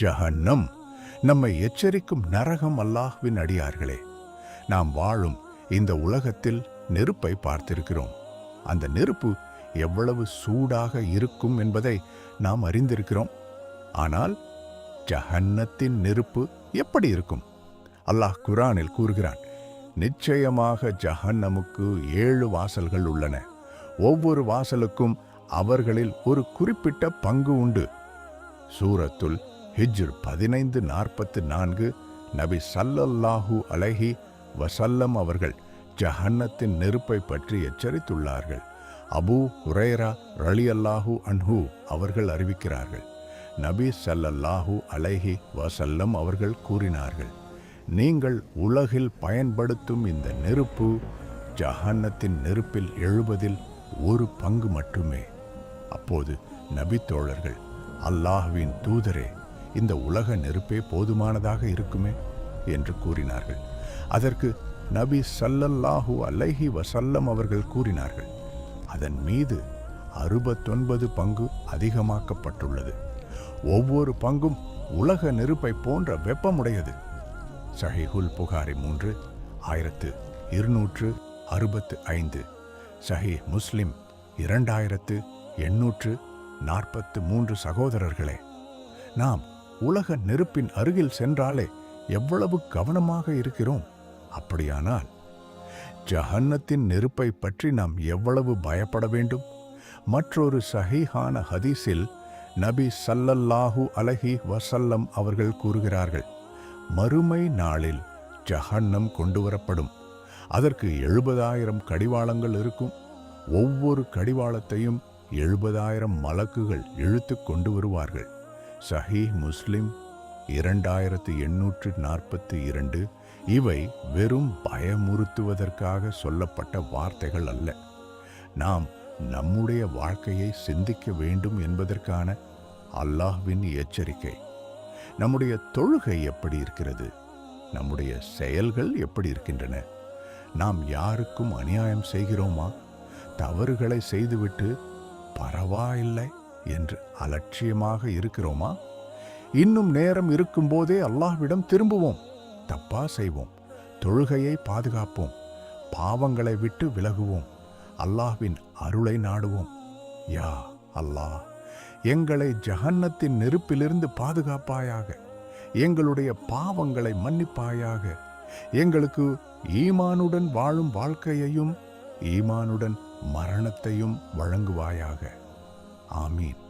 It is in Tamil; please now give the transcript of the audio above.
ஜஹன்னம் நம்மை எச்சரிக்கும் நரகம். அல்லாஹ்வின் அடியார்களே, நாம் வாழும் இந்த உலகத்தில் நெருப்பை பார்த்திருக்கிறோம். அந்த நெருப்பு எவ்வளவு சூடாக இருக்கும் என்பதை நாம் அறிந்திருக்கிறோம். ஆனால் ஜஹன்னத்தின் நெருப்பு எப்படி இருக்கும்? அல்லாஹ் குர்ஆனில் கூறுகிறான், நிச்சயமாக ஜஹன்னமுக்கு 7 வாசல்கள் உள்ளன. ஒவ்வொரு வாசலுக்கும் அவர்களில் ஒரு குறிப்பிட்ட பங்கு உண்டு. சூரத்துல் ஹிஜ்ர் 15:44 நபி ஸல்லல்லாஹு அலைஹி வஸல்லம் அவர்கள் ஜஹன்னத்தின் நெருப்பை பற்றி எச்சரித்துள்ளார்கள். அபூ ஹுரைரா ரலியல்லாஹு அன்ஹு அவர்கள் அறிவிக்கிறார்கள், நபி ஸல்லல்லாஹு அலைஹி வஸல்லம் அவர்கள் கூறினார்கள், நீங்கள் உலகில் பயன்படுத்தும் இந்த நெருப்பு ஜஹன்னத்தின் நெருப்பில் 70 ஒரு பங்கு மட்டுமே. அப்போது நபி தோழர்கள், அல்லாஹ்வின் தூதரே, இந்த உலக நெருப்பே போதுமானதாக இருக்குமே என்று கூறினார்கள். அதற்கு நபி ஸல்லல்லாஹு அலைஹி வஸல்லம் அவர்கள் கூறினார்கள், அதன் மீது 69 பங்கு அதிகமாக்கப்பட்டுள்ளது. ஒவ்வொரு பங்கும் உலக நெருப்பை போன்ற வெப்பமுடையது. சஹீஹுல் புகாரி 3265, சஹீஹ் முஸ்லிம் 2843. சகோதரர்களே, நாம் உலக நெருப்பின் அருகில் சென்றாலே எவ்வளவு கவனமாக இருக்கிறோம். அப்படியானால் ஜஹன்னத்தின் நெருப்பை பற்றி நாம் எவ்வளவு பயப்பட வேண்டும்? மற்றொரு சஹீஹான ஹதீஸில் நபி ஸல்லல்லாஹு அலைஹி வஸல்லம் அவர்கள் கூறுகிறார்கள், மறுமை நாளில் ஜஹன்னம் கொண்டுவரப்படும். அதற்கு 70,000 கடிவாளங்கள் இருக்கும். ஒவ்வொரு கடிவாளத்தையும் 70,000 மலக்குகள் இழுத்து கொண்டு வருவார்கள். சஹீஹ் முஸ்லிம் 2842. இவை வெறும் பயமுறுத்துவதற்காக சொல்லப்பட்ட வார்த்தைகள் அல்ல. நாம் நம்முடைய வாழ்க்கையை சிந்திக்க வேண்டும் என்பதற்கான அல்லாஹ்வின் எச்சரிக்கை. நம்முடைய தொழுகை எப்படி இருக்கிறது? நம்முடைய செயல்கள் எப்படி இருக்கின்றன? நாம் யாருக்கும் அநியாயம் செய்கிறோமா? தவறுகளை செய்துவிட்டு பரவாயில்லை என்று அலட்சியமாக இருக்கிறோமா? இன்னும் நேரம் இருக்கும்போதே அல்லாஹ்விடம் திரும்புவோம். தப்பா செய்வோம். தொழுகையை பாதுகாப்போம். பாவங்களை விட்டு விலகுவோம். அல்லாஹ்வின் அருளை நாடுவோம். யா அல்லாஹ், எங்களை ஜஹன்னத்தின் நெருப்பிலிருந்து பாதுகாப்பாயாக. எங்களுடைய பாவங்களை மன்னிப்பாயாக. எங்களுக்கு ஈமானுடன் வாழும் வாழ்க்கையையும் ஈமானுடன் மரணத்தையும் வழங்குவாயாக. ஆமீன்.